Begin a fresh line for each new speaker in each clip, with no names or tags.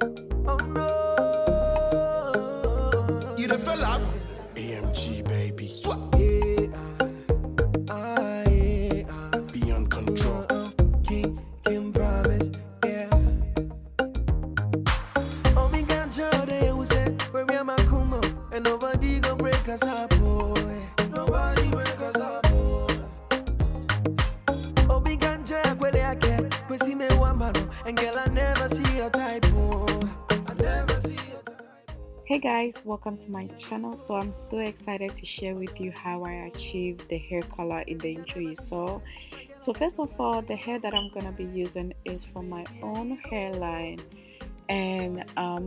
Oh no, you the fella. AMG baby. Swap. Beyond control. King promise. Yeah. Oh, me got Jody who said, where we are my kumo, and nobody go break us up, boy. Nobody break us up, boy. Oh, me got Jack, where I get, we see me one man, and girl, I never see your type, boy. I never see your type.
Hey guys, welcome to my channel. So I'm so excited to share with you how I achieved the hair color in the intro you saw. So first of all, the hair that I'm gonna be using is from my own hairline, and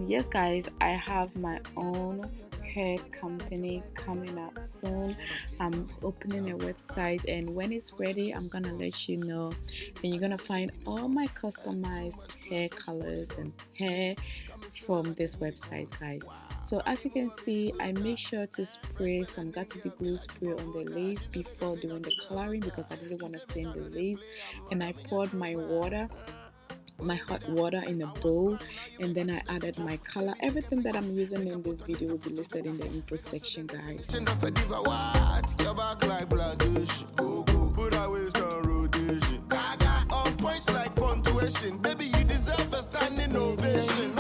yes guys, I have my own hair company coming out soon. I'm opening a website, and when it's ready I'm gonna let you know, and you're gonna find all my customized hair colors and hair from this website, guys. So as you can see, I make sure to spray some got2b glue spray on the lace before doing the coloring because I didn't want to stain the lace, and I poured my hot water in a bowl, and then I added my color. Everything that I'm using in this video will be listed in the info section, guys.
Baby, you deserve a standing ovation.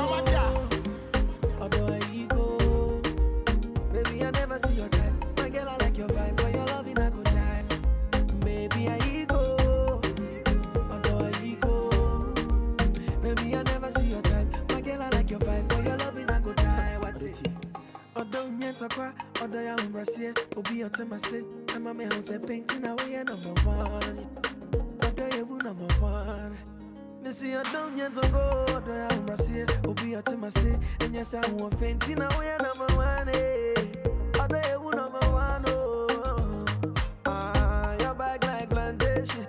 Baby, I never see your type. My girl, I like your vibe. For your love, in a good time. Baby, I go. Although I go. Baby, I never see your type. My girl, I like your vibe. For your love, in a good time. What's it? Although nyeta kwa, although ya umbrasie, obi your tema say, I'm a man who's a painting away number one. Although you number one. Missy, I don't yet to go. Although ya umbrasie, obi your tema say, and yes, I want painting away number one. Although you number one. Your bag like plantation.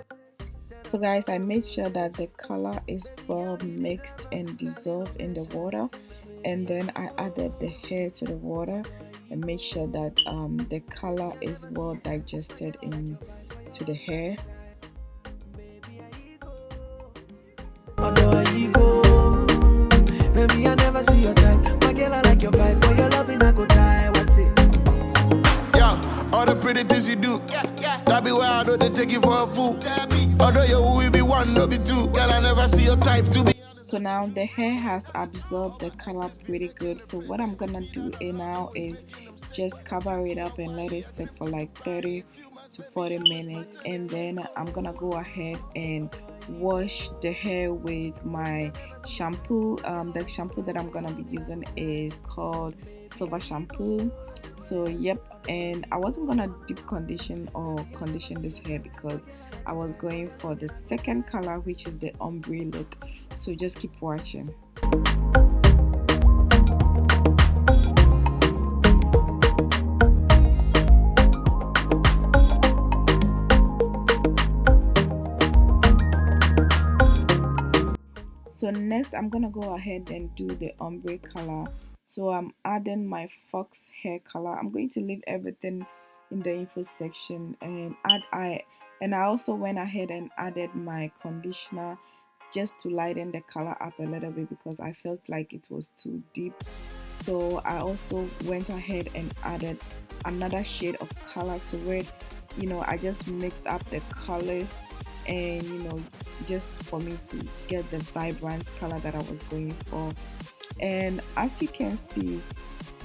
So guys, I made sure that the color is well mixed and dissolved in the water, and then I added the hair to the water and make sure that the color is well digested into the hair.
Baby, I never see your type. My girl, I like your vibe. For your loving, I go die. What's it? Yeah, all the pretty things you do. That be why I know they take you for a fool. Although you will be one, no be two. Girl, I never see your type to be.
So now the hair has absorbed the color pretty good. So what I'm gonna do now is just cover it up and let it sit for like 30 to 40 minutes, and then I'm gonna go ahead and wash the hair with my shampoo. The shampoo that I'm gonna be using is called Silver Shampoo. So yep, and I wasn't gonna deep condition or condition this hair because I was going for the second color, which is the ombre look. So just keep watching. So next I'm gonna go ahead and do the ombre color. So I'm adding my fox hair color. I'm going to leave everything in the info section, and I also went ahead and added my conditioner just to lighten the color up a little bit because I felt like it was too deep. So I also went ahead and added another shade of color to it. I just mixed up the colors, and just for me to get the vibrant color that I was going for. And as you can see,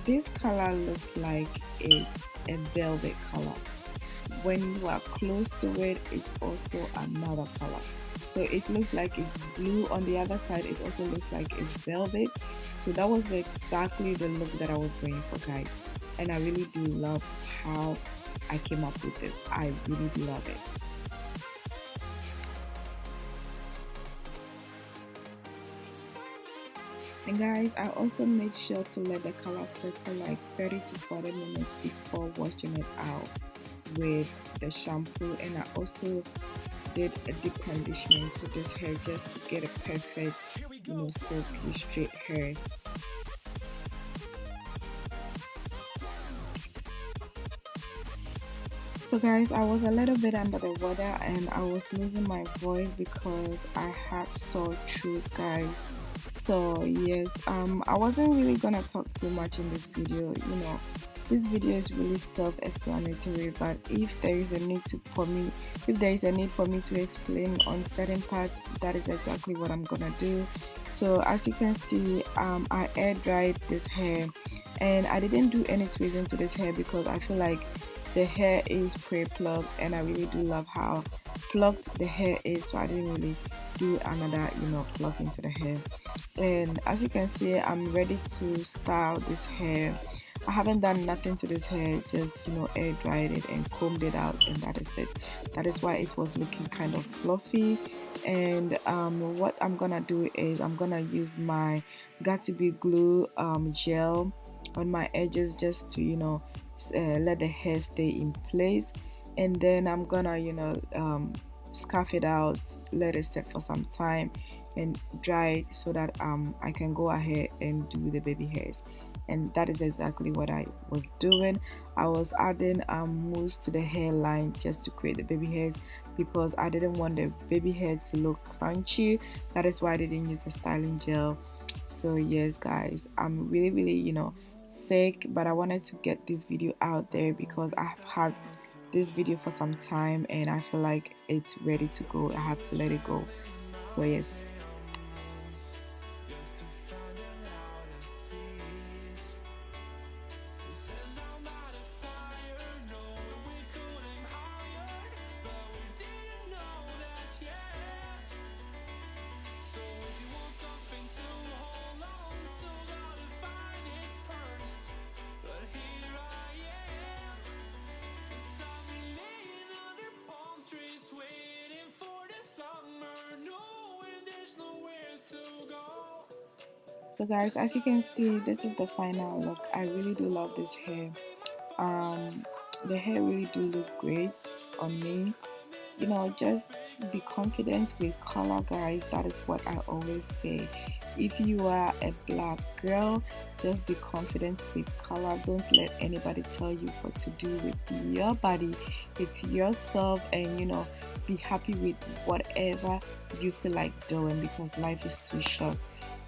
this color looks like it's a velvet color. When you are close to it, it's also another color. So it looks like it's blue. On the other side, it also looks like it's velvet. So that was exactly the look that I was going for, guys. And I really do love how I came up with it. I really do love it. And guys, I also made sure to let the color sit for like 30 to 40 minutes before washing it out with the shampoo. And I also did a deep conditioning to this hair just to get a perfect, silky straight hair. So guys, I was a little bit under the weather and I was losing my voice because I had sore throat, guys. So yes, I wasn't really gonna talk too much in this video. This video is really self-explanatory. But if there is a need for me to explain on certain parts, that is exactly what I'm gonna do. So as you can see, I air dried this hair, and I didn't do any tweezing to this hair because I feel like the hair is pre-plucked, and I really do love how plucked the hair is. So I didn't really do another pluck into the hair. And as you can see, I'm ready to style this hair. I haven't done nothing to this hair, just air dried it and combed it out, and that is it. That is why it was looking kind of fluffy. And what I'm gonna do is I'm gonna use my Got2b glue gel on my edges, just to let the hair stay in place. And then I'm gonna scarf it out, let it set for some time and dry it, so that I can go ahead and do the baby hairs. And that is exactly what I was doing. I was adding mousse to the hairline just to create the baby hairs, because I didn't want the baby hair to look crunchy. That is why I didn't use the styling gel. So yes guys, I'm really sick, but I wanted to get this video out there because I've had this video for some time and I feel like it's ready to go. I have to let it go. So yes. So guys, as you can see, this is the final look. I really do love this hair. um the hair really do look great on me. Just be confident with color, guys. That is what I always say. If you are a black girl, just be confident with color. Don't let anybody tell you what to do with your body. It's yourself, and be happy with whatever you feel like doing, because life is too short.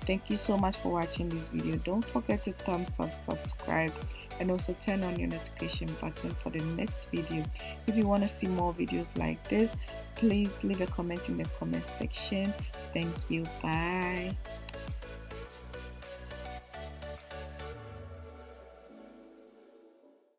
Thank you so much for watching this video. Don't forget to thumbs up, subscribe, and also turn on your notification button for the next video. If you want to see more videos like this, please leave a comment in the comment section. Thank you. Bye.